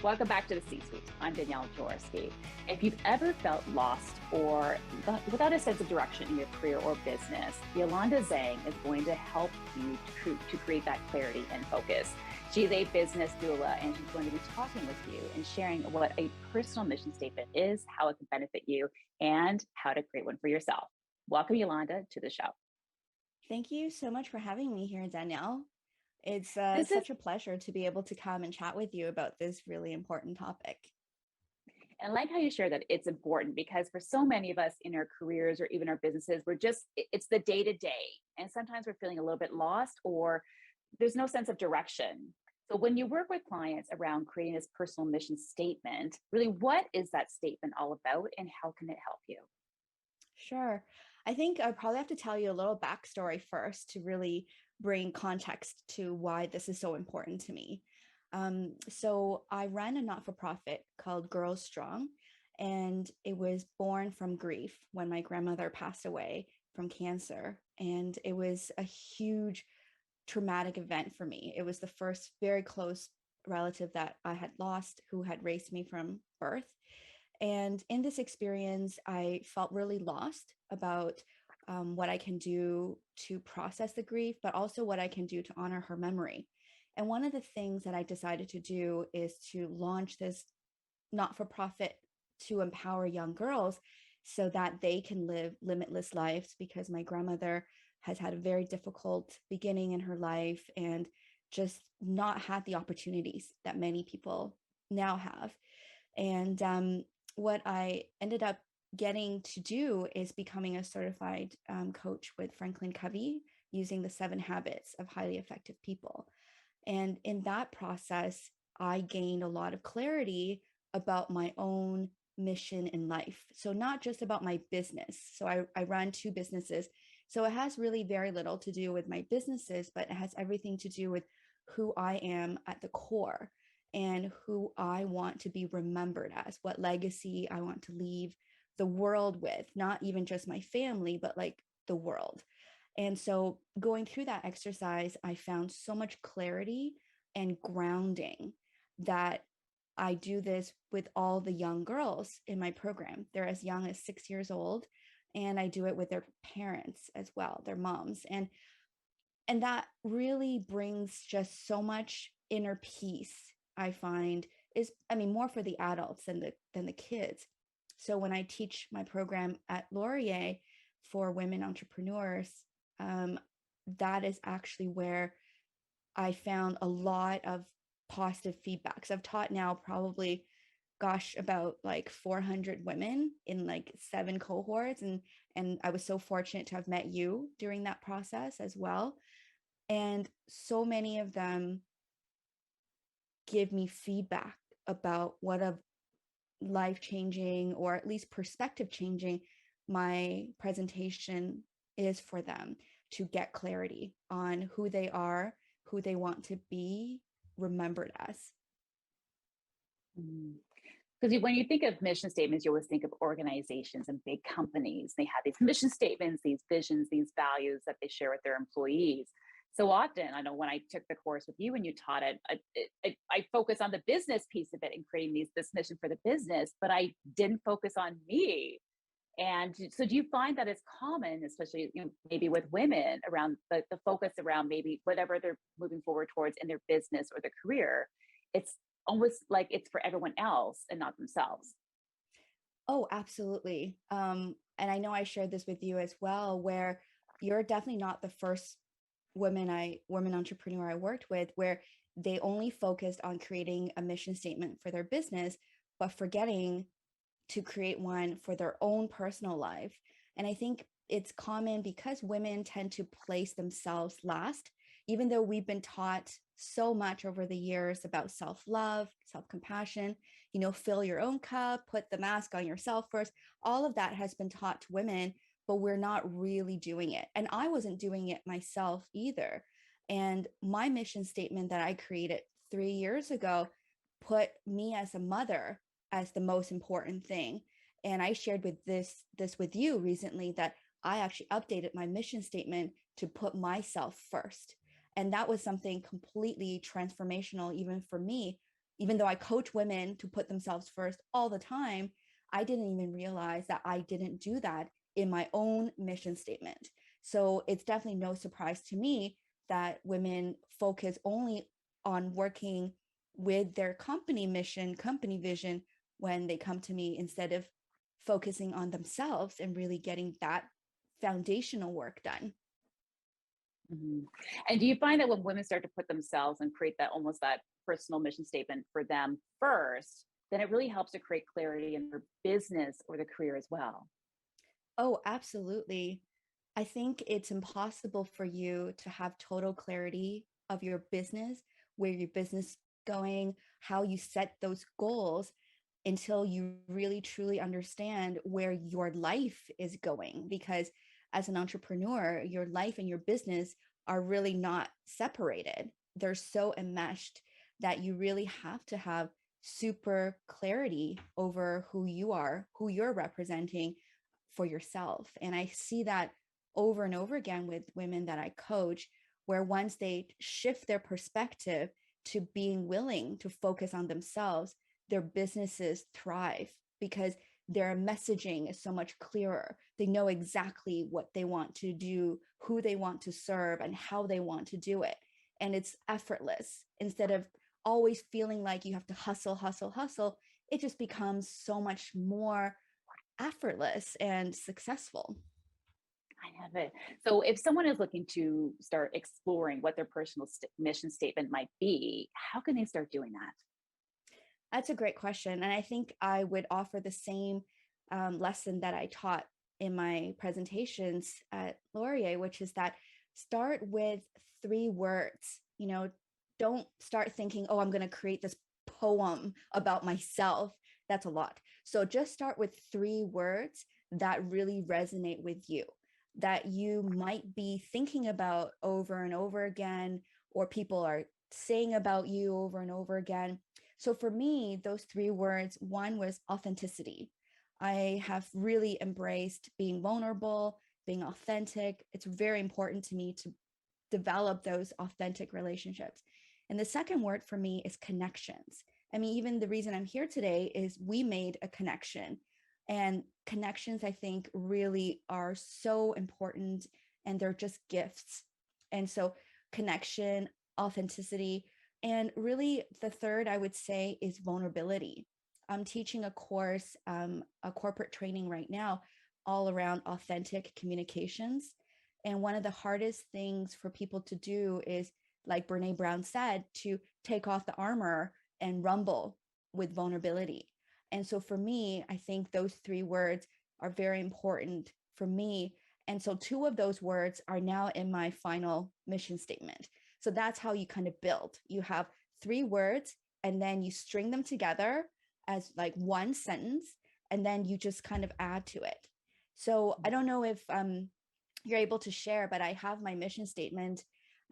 Welcome back to the C-Suite. I'm Danielle Jaworski. If you've ever felt lost or without a sense of direction in your career or business, Yollanda Zhang is going to help you to create that clarity and focus. She's a business doula, and she's going to be talking with you and sharing what a personal mission statement is, how it can benefit you, and how to create one for yourself. Welcome, Yollanda, to the show. Thank you so much for having me here, Danielle. It's This is such a pleasure to be able to come and chat with you about this really important topic. And I like how you share that it's important because for so many of us in our careers or even our businesses, it's the day to day. And sometimes we're feeling a little bit lost or there's no sense of direction. So when you work with clients around creating this personal mission statement, really what is that statement all about and how can it help you? Sure. I think I probably have to tell you a little backstory first to really bring context to why this is so important to me. So I run a not-for-profit called Girls Strong, and it was born from grief when my grandmother passed away from cancer. And it was a huge traumatic event for me. It was the first very close relative that I had lost who had raised me from birth. And in this experience, I felt really lost about what I can do to process the grief, but also what I can do to honor her memory. And one of the things that I decided to do is to launch this not for profit to empower young girls so that they can live limitless lives, because my grandmother has had a very difficult beginning in her life and just not had the opportunities that many people now have. And what I ended up getting to do is becoming a certified coach with Franklin Covey using the 7 habits of highly effective people. And in that process, I gained a lot of clarity about my own mission in life. So not just about my business. So I run 2 businesses. So it has really very little to do with my businesses, but it has everything to do with who I am at the core and who I want to be remembered as, what legacy I want to leave the world with, not even just my family, but like the world. And so going through that exercise, I found so much clarity and grounding that I do this with all the young girls in my program. They're as young as 6 years old, and I do it with their parents as well, their moms. And that really brings just so much inner peace, I find, is, I mean, more for the adults than the kids. So when I teach my program at Laurier for women entrepreneurs, um, that is actually where I found a lot of positive feedback. So I've taught now probably, gosh, about like 400 women in like 7 cohorts. And I was so fortunate to have met you during that process as well. And so many of them give me feedback about what a life changing, or at least perspective changing, my presentation is for them to get clarity on who they are, who they want to be remembered as. Because when you think of mission statements, you always think of organizations and big companies. They have these mission statements, these visions, these values that they share with their employees. So often, I know when I took the course with you and you taught it, I focus on the business piece of it and creating this mission for the business, but I didn't focus on me. And so do you find that it's common, especially maybe with women, around the focus around maybe whatever they're moving forward towards in their business or their career, it's almost like it's for everyone else and not themselves. Oh, absolutely. And I know I shared this with you as well, where you're definitely not the first woman entrepreneur I worked with where they only focused on creating a mission statement for their business, but forgetting to create one for their own personal life. And I think it's common because women tend to place themselves last, even though we've been taught so much over the years about self-love, self-compassion, fill your own cup, put the mask on yourself first. All of that has been taught to women, but we're not really doing it. And I wasn't doing it myself either. And my mission statement that I created 3 years ago put me as a mother as the most important thing. And I shared this with you recently, that I actually updated my mission statement to put myself first. And that was something completely transformational, even for me, even though I coach women to put themselves first all the time, I didn't even realize that I didn't do that in my own mission statement. So it's definitely no surprise to me that women focus only on working with their company mission, company vision when they come to me, instead of focusing on themselves and really getting that foundational work done. Mhm. And do you find that when women start to put themselves and create that almost that personal mission statement for them first, then it really helps to create clarity in their business or the career as well? Oh, absolutely. I think it's impossible for you to have total clarity of your business, where your business is going, how you set those goals, until you really truly understand where your life is going. Because as an entrepreneur, your life and your business are really not separated. They're so enmeshed that you really have to have super clarity over who you are, who you're representing for yourself. And I see that over and over again with women that I coach, where once they shift their perspective to being willing to focus on themselves, their businesses thrive because their messaging is so much clearer. They know exactly what they want to do, who they want to serve, and how they want to do it. And it's effortless. Instead of always feeling like you have to hustle, hustle, hustle, it just becomes so much more effortless and successful. I love it. So, if someone is looking to start exploring what their personal mission statement might be, how can they start doing that? That's a great question. And I think I would offer the same lesson that I taught in my presentations at Laurier, which is that start with 3 words. Don't start thinking, oh, I'm going to create this poem about myself. That's a lot. So just start with 3 words that really resonate with you, that you might be thinking about over and over again, or people are saying about you over and over again. So for me, those 3 words, one was authenticity. I have really embraced being vulnerable, being authentic. It's very important to me to develop those authentic relationships. And the second word for me is connections. I mean, even the reason I'm here today is we made a connection. And connections, I think, really are so important, and they're just gifts. And so, connection, authenticity, and really the third I would say is vulnerability. I'm teaching a course, a corporate training right now, all around authentic communications. And one of the hardest things for people to do is, like Brene Brown said, to take off the armor and rumble with vulnerability. And so for me, I think those 3 words are very important for me. And so 2 of those words are now in my final mission statement. So that's how you kind of build. You have 3 words, and then you string them together as like one sentence, and then you just kind of add to it. So I don't know if you're able to share, but I have my mission statement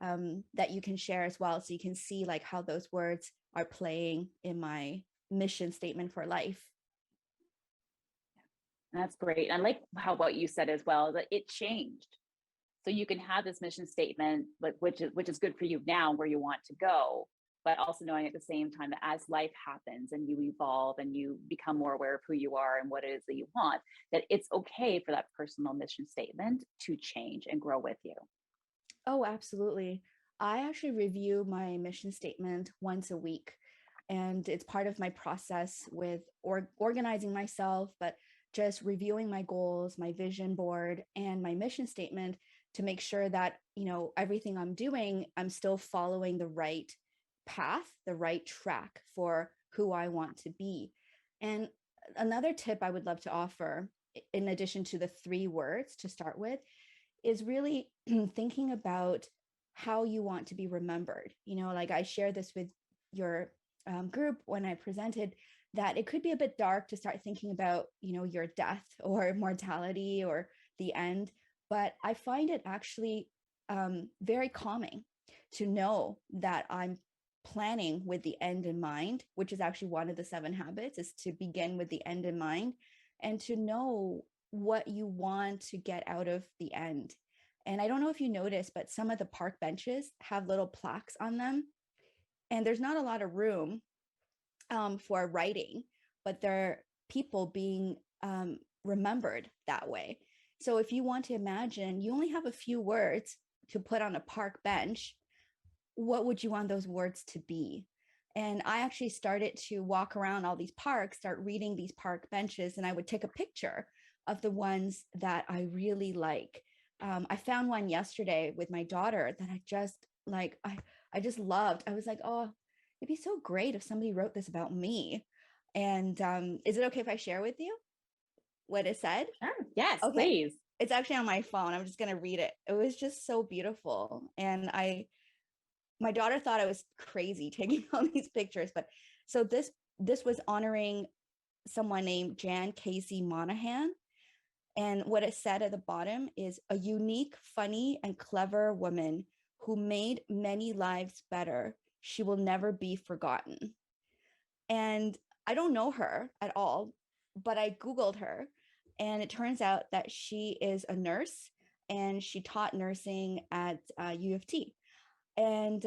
that you can share as well. So you can see like how those words are playing in my mission statement for life. That's great. I like how what you said as well, that it changed. So you can have this mission statement, but which is good for you now where you want to go, but also knowing at the same time that as life happens and you evolve and you become more aware of who you are and what it is that you want, that it's okay for that personal mission statement to change and grow with you. Oh, absolutely. I actually review my mission statement once a week, and it's part of my process with organizing myself, but just reviewing my goals, my vision board, and my mission statement to make sure that, everything I'm doing, I'm still following the right path, the right track for who I want to be. And another tip I would love to offer, in addition to the 3 words to start with, is really thinking about how you want to be remembered. Like I share this with your group when I presented, that it could be a bit dark to start thinking about, your death or mortality or the end. But I find it actually very calming to know that I'm planning with the end in mind, which is actually one of the 7 habits, is to begin with the end in mind, and to know what you want to get out of the end. And I don't know if you noticed, but some of the park benches have little plaques on them, and there's not a lot of room for writing, but they're people being remembered that way. So if you want to imagine, you only have a few words to put on a park bench, what would you want those words to be? And I actually started to walk around all these parks, start reading these park benches, and I would take a picture of the ones that I really like. I found one yesterday with my daughter that I just like, I just loved. I was like, oh, it'd be so great if somebody wrote this about me. And is it okay if I share with you what it said? Sure. Yes, Okay. please. It's actually on my phone. I'm just going to read it. It was just so beautiful. And my daughter thought I was crazy taking all these pictures, but so this was honoring someone named Jan Casey Monahan. And what it said at the bottom is a unique, funny, and clever woman who made many lives better. She will never be forgotten. And I don't know her at all, but I Googled her, and it turns out that she is a nurse and she taught nursing at U of T. And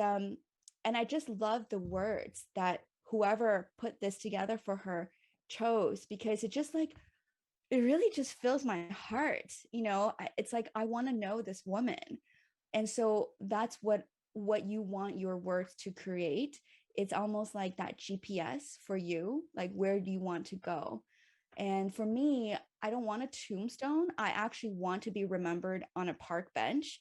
I just love the words that whoever put this together for her chose, because it just like it really just fills my heart. It's like I want to know this woman. And so that's what you want your words to create. It's almost like that GPS for you, like where do you want to go? And for me, I don't want a tombstone. I actually want to be remembered on a park bench.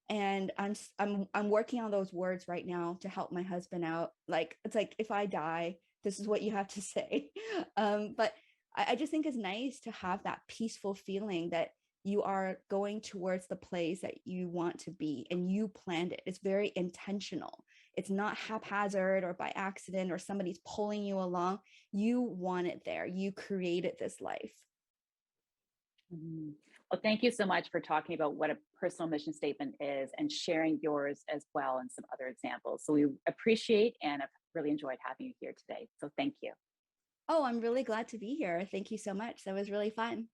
And I'm working on those words right now to help my husband out. Like it's like if I die, this is what you have to say. But I just think it's nice to have that peaceful feeling that you are going towards the place that you want to be and you planned it. It's very intentional. It's not haphazard or by accident or somebody's pulling you along. You want it there. You created this life. Mhm. Well, thank you so much for talking about what a personal mission statement is and sharing yours as well and some other examples. So we appreciate and have really enjoyed having you here today. So thank you. Oh, I'm really glad to be here. Thank you so much. That was really fun.